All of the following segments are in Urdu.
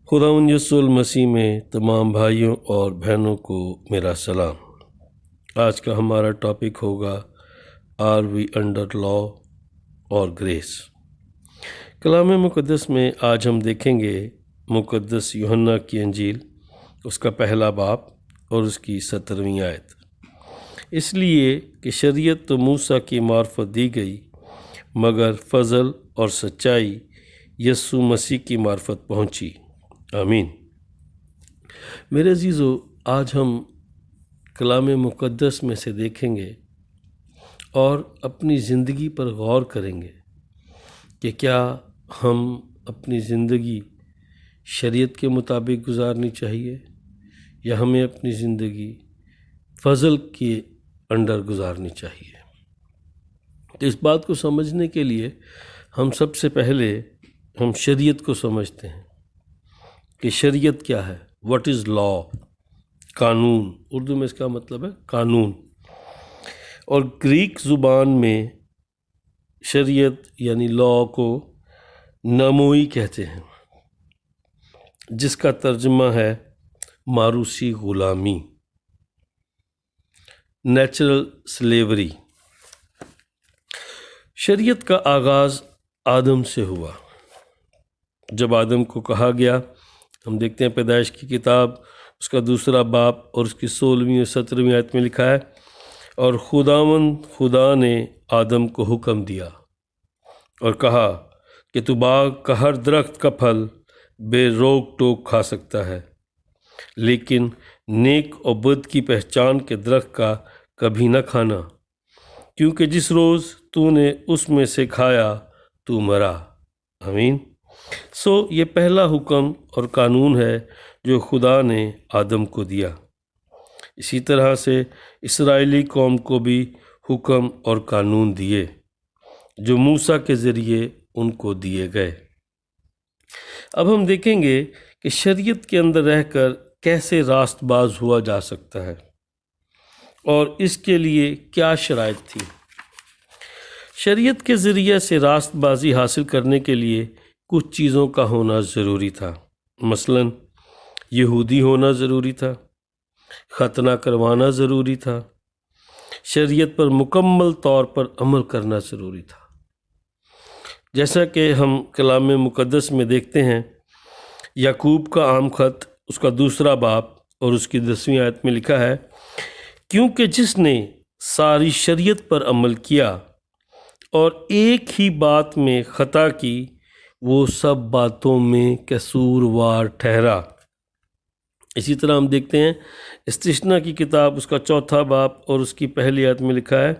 خداوند یسوع مسیح میں تمام بھائیوں اور بہنوں کو میرا سلام۔ آج کا ہمارا ٹاپک ہوگا آر وی انڈر لا اور گریس۔ کلام مقدس میں آج ہم دیکھیں گے مقدس یوحنا کی انجیل، اس کا پہلا باب اور اس کی 17ویں آیت۔ اس لیے کہ شریعت تو موسیٰ کی معرفت دی گئی، مگر فضل اور سچائی یسوع مسیح کی معرفت پہنچی۔ آمین۔ میرے عزیزو، آج ہم کلام مقدس میں سے دیکھیں گے اور اپنی زندگی پر غور کریں گے کہ کیا ہم اپنی زندگی شریعت کے مطابق گزارنی چاہیے یا ہمیں اپنی زندگی فضل کے انڈر گزارنی چاہیے۔ تو اس بات کو سمجھنے کے لیے ہم سب سے پہلے ہم شریعت کو سمجھتے ہیں کہ شریعت کیا ہے۔ واٹ از لا؟ قانون، اردو میں اس کا مطلب ہے قانون، اور گریک زبان میں شریعت یعنی لا کو ناموئی کہتے ہیں، جس کا ترجمہ ہے ماروثی غلامی، نیچرل سلیوری۔ شریعت کا آغاز آدم سے ہوا۔ جب آدم کو کہا گیا، ہم دیکھتے ہیں پیدائش کی کتاب اس کا 2 باب اور اس کی 16ویں اور 17ویں آیت میں لکھا ہے، اور خدا نے آدم کو حکم دیا اور کہا کہ تو باغ کا ہر درخت کا پھل بے روک ٹوک کھا سکتا ہے، لیکن نیک اور بد کی پہچان کے درخت کا کبھی نہ کھانا، کیونکہ جس روز تو نے اس میں سے کھایا تو مرا۔ آمین۔ یہ پہلا حکم اور قانون ہے جو خدا نے آدم کو دیا۔ اسی طرح سے اسرائیلی قوم کو بھی حکم اور قانون دیے جو موسیٰ کے ذریعے ان کو دیے گئے۔ اب ہم دیکھیں گے کہ شریعت کے اندر رہ کر کیسے راست باز ہوا جا سکتا ہے اور اس کے لیے کیا شرائط تھی۔ شریعت کے ذریعے سے راست بازی حاصل کرنے کے لیے کچھ چیزوں کا ہونا ضروری تھا۔ مثلاً یہودی ہونا ضروری تھا، ختنہ کروانا ضروری تھا، شریعت پر مکمل طور پر عمل کرنا ضروری تھا۔ جیسا کہ ہم کلام مقدس میں دیکھتے ہیں، یعقوب کا عام خط اس کا 2 باب اور اس کی 10ویں آیت میں لکھا ہے، کیونکہ جس نے ساری شریعت پر عمل کیا اور ایک ہی بات میں خطا کی، وہ سب باتوں میں قصوروار ٹھہرا۔ اسی طرح ہم دیکھتے ہیں استثنا کی کتاب اس کا 4 باب اور اس کی 1 آیت میں لکھا ہے،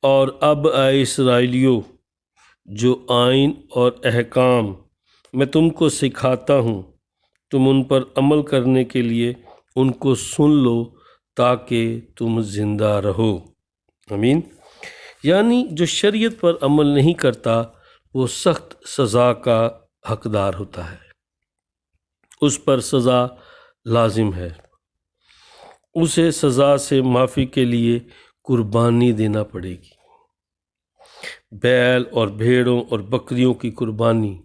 اور اب اے اسرائیلیو، جو آئین اور احکام میں تم کو سکھاتا ہوں، تم ان پر عمل کرنے کے لیے ان کو سن لو تاکہ تم زندہ رہو۔ آمین۔ یعنی جو شریعت پر عمل نہیں کرتا وہ سخت سزا کا حقدار ہوتا ہے، اس پر سزا لازم ہے، اسے سزا سے معافی کے لیے قربانی دینا پڑے گی۔ بیل اور بھیڑوں اور بکریوں کی قربانی،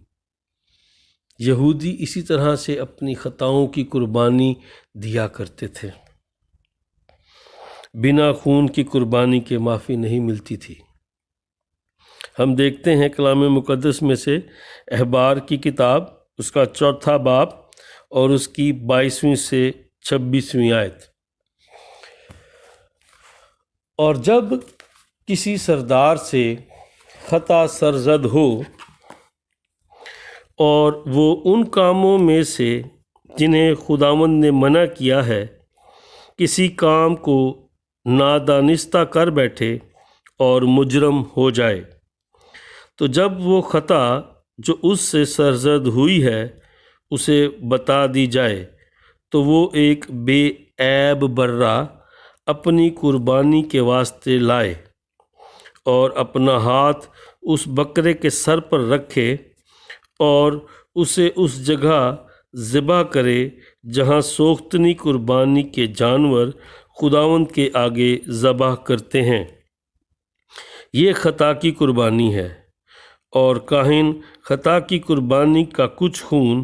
یہودی اسی طرح سے اپنی خطاؤں کی قربانی دیا کرتے تھے۔ بنا خون کی قربانی کے معافی نہیں ملتی تھی۔ ہم دیکھتے ہیں کلام مقدس میں سے احبار کی کتاب اس کا 4 باب اور اس کی 22ویں سے 26ویں آیت، اور جب کسی سردار سے خطا سرزد ہو اور وہ ان کاموں میں سے جنہیں خداوند نے منع کیا ہے کسی کام کو نادانستہ کر بیٹھے اور مجرم ہو جائے، تو جب وہ خطا جو اس سے سرزد ہوئی ہے اسے بتا دی جائے، تو وہ ایک بے عیب برہ اپنی قربانی کے واسطے لائے اور اپنا ہاتھ اس بکرے کے سر پر رکھے اور اسے اس جگہ ذبح کرے جہاں سوختنی قربانی کے جانور خداوند کے آگے ذبح کرتے ہیں۔ یہ خطا کی قربانی ہے، اور کاہن خطا کی قربانی کا کچھ خون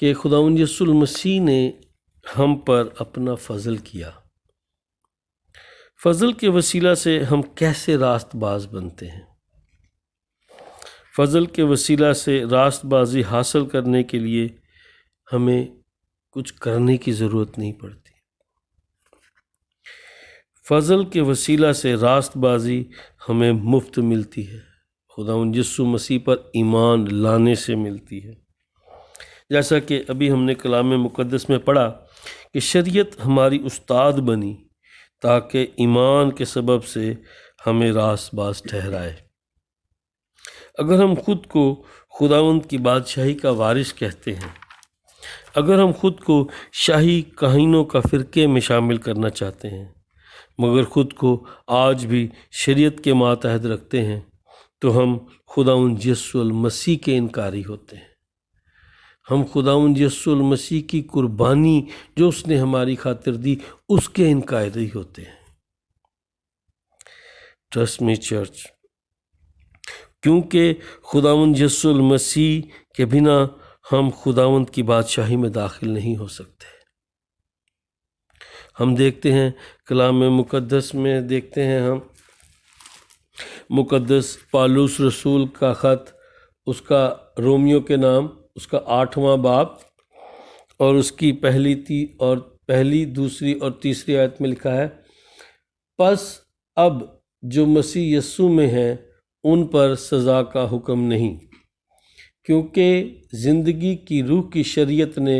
کہ خداوند یسوع مسیح نے ہم پر اپنا فضل کیا۔ فضل کے وسیلہ سے ہم کیسے راست باز بنتے ہیں؟ فضل کے وسیلہ سے راست بازی حاصل کرنے کے لیے ہمیں کچھ کرنے کی ضرورت نہیں پڑتی۔ فضل کے وسیلہ سے راست بازی ہمیں مفت ملتی ہے، خداوند یسوع مسیح پر ایمان لانے سے ملتی ہے۔ جیسا کہ ابھی ہم نے کلام مقدس میں پڑھا کہ شریعت ہماری استاد بنی تاکہ ایمان کے سبب سے ہمیں راست باز ٹھہرائے۔ اگر ہم خود کو خداوند کی بادشاہی کا وارث کہتے ہیں، اگر ہم خود کو شاہی کہینوں کا فرقے میں شامل کرنا چاہتے ہیں، مگر خود کو آج بھی شریعت کے ماتحت رکھتے ہیں، تو ہم خداوند یسوع المسیح کے انکاری ہوتے ہیں۔ ہم خداوند یسوع المسیح کی قربانی جو اس نے ہماری خاطر دی، اس کے انکاری ہوتے ہیں۔ ٹرسٹ می چرچ، کیونکہ خداوند یسوع المسیح کے بنا ہم خداوند کی بادشاہی میں داخل نہیں ہو سکتے۔ ہم دیکھتے ہیں کلام مقدس میں، دیکھتے ہیں ہم مقدس پالوس رسول کا خط، اس کا رومیو کے نام، اس کا 8واں باب اور اس کی پہلی دوسری اور تیسری آیت میں لکھا ہے، پس اب جو مسیح یسوع میں ہیں ان پر سزا کا حکم نہیں، کیونکہ زندگی کی روح کی شریعت نے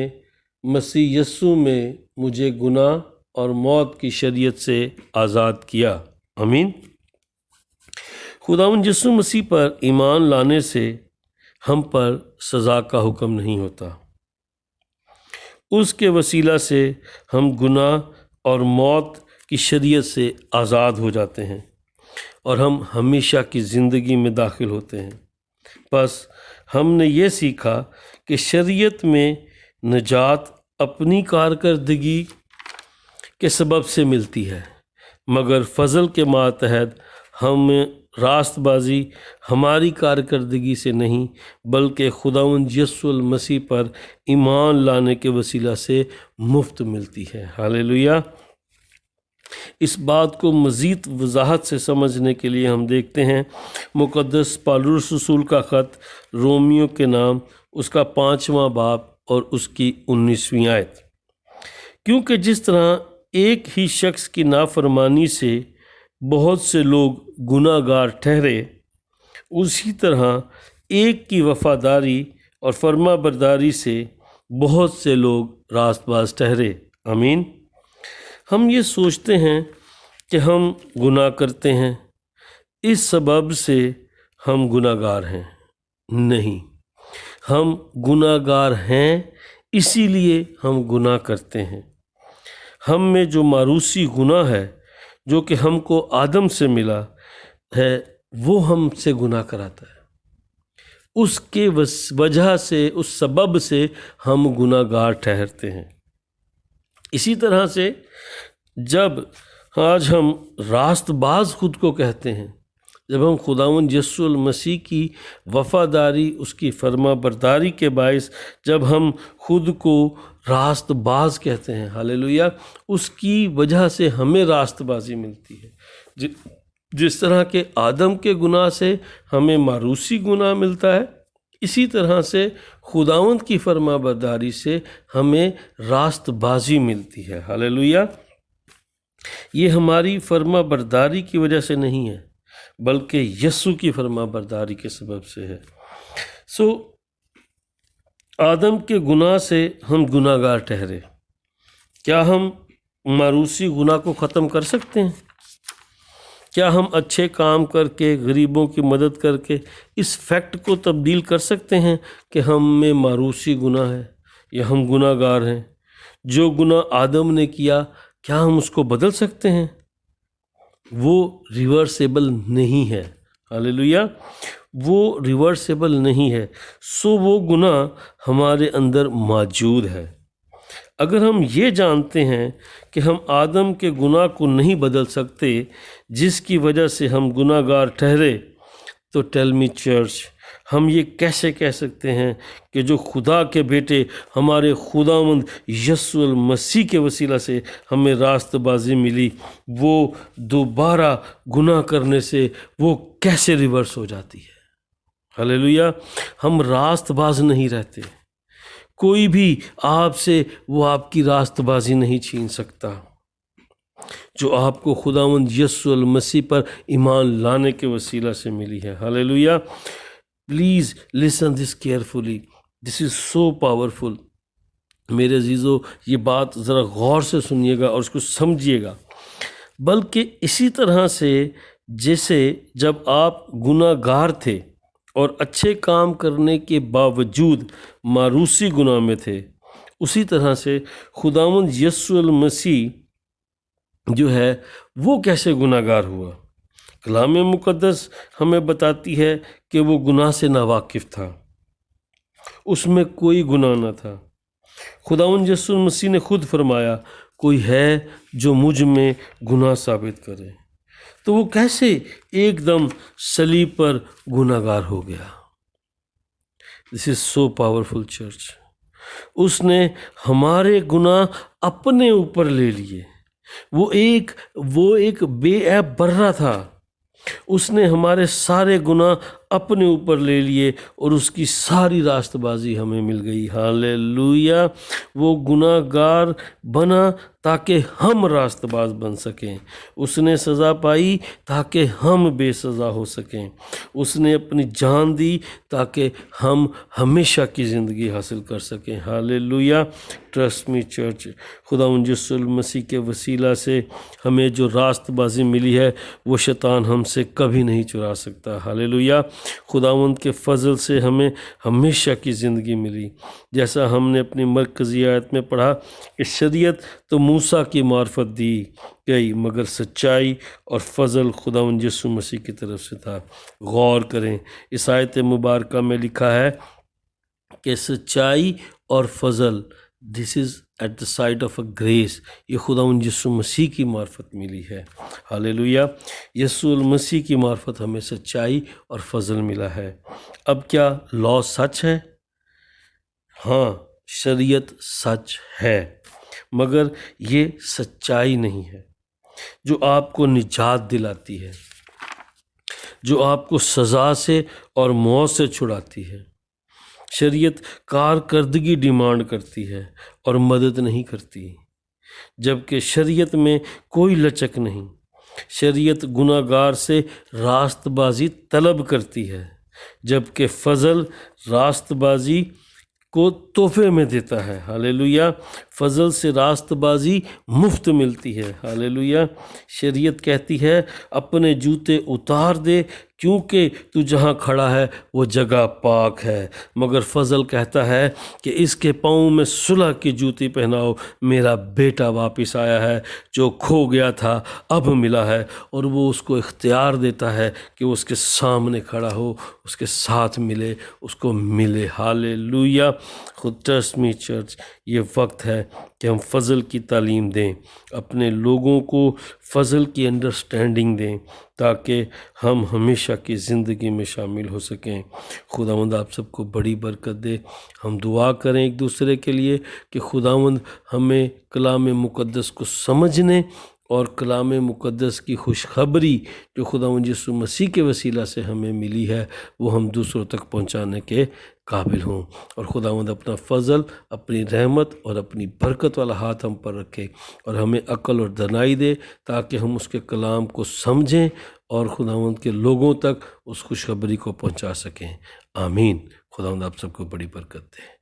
مسیح یسوع میں مجھے گناہ اور موت کی شریعت سے آزاد کیا۔ آمین۔ خداوند یسوع مسیح پر ایمان لانے سے ہم پر سزا کا حکم نہیں ہوتا۔ اس کے وسیلہ سے ہم گناہ اور موت کی شریعت سے آزاد ہو جاتے ہیں اور ہم ہمیشہ کی زندگی میں داخل ہوتے ہیں۔ بس ہم نے یہ سیکھا کہ شریعت میں نجات اپنی کارکردگی کے سبب سے ملتی ہے، مگر فضل کے ماتحت ہم راست بازی ہماری کارکردگی سے نہیں بلکہ خداوند یسوع المسیح پر ایمان لانے کے وسیلہ سے مفت ملتی ہے۔ ہاللیلویہ۔ اس بات کو مزید وضاحت سے سمجھنے کے لیے ہم دیکھتے ہیں مقدس پالوس رسول کا خط رومیو کے نام، اس کا 5واں باب اور اس کی 19ویں آیت، کیونکہ جس طرح ایک ہی شخص کی نافرمانی سے بہت سے لوگ گناہ گار ٹھہرے، اسی طرح ایک کی وفاداری اور فرما برداری سے بہت سے لوگ راست باز ٹھہرے۔ آمین۔ ہم یہ سوچتے ہیں کہ ہم گناہ کرتے ہیں، اس سبب سے ہم گناہ گار ہیں۔ نہیں، ہم گناہ گار ہیں اسی لیے ہم گناہ کرتے ہیں۔ ہم میں جو موروثی گناہ ہے جو کہ ہم کو آدم سے ملا ہے، وہ ہم سے گناہ کراتا ہے۔ اس کے وجہ سے، اس سبب سے ہم گناہ گار ٹھہرتے ہیں۔ اسی طرح سے جب آج ہم راست باز خود کو کہتے ہیں، جب ہم خداوند یسوع المسیح کی وفاداری، اس کی فرما برداری کے باعث جب ہم خود کو راست باز کہتے ہیں، ہاللیلویہ، اس کی وجہ سے ہمیں راست بازی ملتی ہے۔ جس طرح کہ آدم کے گناہ سے ہمیں موروثی گناہ ملتا ہے، اسی طرح سے خداوند کی فرما برداری سے ہمیں راست بازی ملتی ہے۔ ہاللیلویہ۔ یہ ہماری فرما برداری کی وجہ سے نہیں ہے بلکہ یسوع کی فرما برداری کے سبب سے ہے۔ آدم کے گناہ سے ہم گناہ گار ٹھہرے۔ کیا ہم موروثی گناہ کو ختم کر سکتے ہیں؟ کیا ہم اچھے کام کر کے، غریبوں کی مدد کر کے اس فیکٹ کو تبدیل کر سکتے ہیں کہ ہم میں موروثی گناہ ہے یا ہم گناہ گار ہیں؟ جو گناہ آدم نے کیا، کیا ہم اس کو بدل سکتے ہیں؟ وہ ریورسیبل نہیں ہے۔ ہاللیلویہ۔ وہ ریورسیبل نہیں ہے، وہ گناہ ہمارے اندر موجود ہے۔ اگر ہم یہ جانتے ہیں کہ ہم آدم کے گناہ کو نہیں بدل سکتے جس کی وجہ سے ہم گناہ گار ٹھہرے، تو ٹیل می چرچ، ہم یہ کیسے کہہ سکتے ہیں کہ جو خدا کے بیٹے ہمارے خداوند یسوع المسیح کے وسیلہ سے ہمیں راست بازی ملی، وہ دوبارہ گناہ کرنے سے وہ کیسے ریورس ہو جاتی ہے؟ ہلیلویا! ہم راست باز نہیں رہتے، کوئی بھی آپ سے وہ آپ کی راست بازی نہیں چھین سکتا جو آپ کو خداوند یسوع المسیح پر ایمان لانے کے وسیلہ سے ملی ہے۔ Hallelujah! Please listen this carefully, this is so powerful. میرے عزیزو، یہ بات ذرا غور سے سنیے گا اور اس کو سمجھیے گا۔ بلکہ اسی طرح سے جیسے جب آپ گناہ گار تھے اور اچھے کام کرنے کے باوجود ماروثی گناہ میں تھے، اسی طرح سے خداوند یسوع المسیح جو ہے وہ کیسے گناہ گار ہوا۔ کلام مقدس ہمیں بتاتی ہے کہ وہ گناہ سے ناواقف تھا، اس میں کوئی گناہ نہ تھا۔ خداوند یسوع المسیح نے خود فرمایا، کوئی ہے جو مجھ میں گناہ ثابت کرے، تو وہ کیسے ایک دم صلیب پر گناہ گار ہو گیا؟ دس از سو پاورفل چرچ۔ اس نے ہمارے گناہ اپنے اوپر لے لیے۔ وہ ایک بے عیب برہ تھا، اس نے ہمارے سارے گناہ اپنے اوپر لے لیے اور اس کی ساری راست بازی ہمیں مل گئی۔ ہاللیلویا! وہ گناہ گار بنا تاکہ ہم راست باز بن سکیں، اس نے سزا پائی تاکہ ہم بے سزا ہو سکیں، اس نے اپنی جان دی تاکہ ہم ہمیشہ کی زندگی حاصل کر سکیں۔ ہاللیلویا! ٹرسٹ می چرچ، خداوند یسوع المسیح کے وسیلہ سے ہمیں جو راست بازی ملی ہے وہ شیطان ہم سے کبھی نہیں چرا سکتا۔ ہاللیلویا! خداوند کے فضل سے ہمیں ہمیشہ کی زندگی ملی۔ جیسا ہم نے اپنی مرکزی آیت میں پڑھا کہ شریعت تو موسیٰ کی معرفت دی گئی، مگر سچائی اور فضل خداوند یسوع مسیح کی طرف سے تھا۔ غور کریں، اس آیت مبارکہ میں لکھا ہے کہ سچائی اور فضل، this is at the side of a grace, یہ خداوند یسوع مسیح کی معرفت ملی ہے۔ ہاللیلویا! یسوع المسیح کی معرفت ہمیں سچائی اور فضل ملا ہے۔ اب کیا لا سچ ہے؟ ہاں، شریعت سچ ہے، مگر یہ سچائی نہیں ہے جو آپ کو نجات دلاتی ہے، جو آپ کو سزا سے اور موت سے چھڑاتی ہے۔ شریعت کارکردگی ڈیمانڈ کرتی ہے اور مدد نہیں کرتی، جبکہ شریعت میں کوئی لچک نہیں۔ شریعت گناہ گار سے راست بازی طلب کرتی ہے، جبکہ فضل راست بازی کو تحفے میں دیتا ہے۔ ہاللیلویا! فضل سے راست بازی مفت ملتی ہے۔ ہاللیلویا! شریعت کہتی ہے اپنے جوتے اتار دے کیونکہ تو جہاں کھڑا ہے وہ جگہ پاک ہے، مگر فضل کہتا ہے کہ اس کے پاؤں میں صلح کی جوتی پہناؤ، میرا بیٹا واپس آیا ہے، جو کھو گیا تھا اب ملا ہے، اور وہ اس کو اختیار دیتا ہے کہ وہ اس کے سامنے کھڑا ہو، اس کے ساتھ ملے، اس کو ملے۔ ہاللیلویا! خود ٹرسٹ می چرچ، یہ وقت ہے کہ ہم فضل کی تعلیم دیں، اپنے لوگوں کو فضل کی انڈرسٹینڈنگ دیں تاکہ ہم ہمیشہ کی زندگی میں شامل ہو سکیں۔ خداوند آپ سب کو بڑی برکت دے۔ ہم دعا کریں ایک دوسرے کے لیے کہ خداوند ہمیں کلام مقدس کو سمجھنے اور کلام مقدس کی خوشخبری جو خداوند یسوع مسیح کے وسیلہ سے ہمیں ملی ہے وہ ہم دوسروں تک پہنچانے کے قابل ہوں، اور خداوند اپنا فضل، اپنی رحمت اور اپنی برکت والا ہاتھ ہم پر رکھے اور ہمیں عقل اور دانائی دے تاکہ ہم اس کے کلام کو سمجھیں اور خداوند کے لوگوں تک اس خوشخبری کو پہنچا سکیں۔ آمین۔ خداوند آپ سب کو بڑی برکت دے۔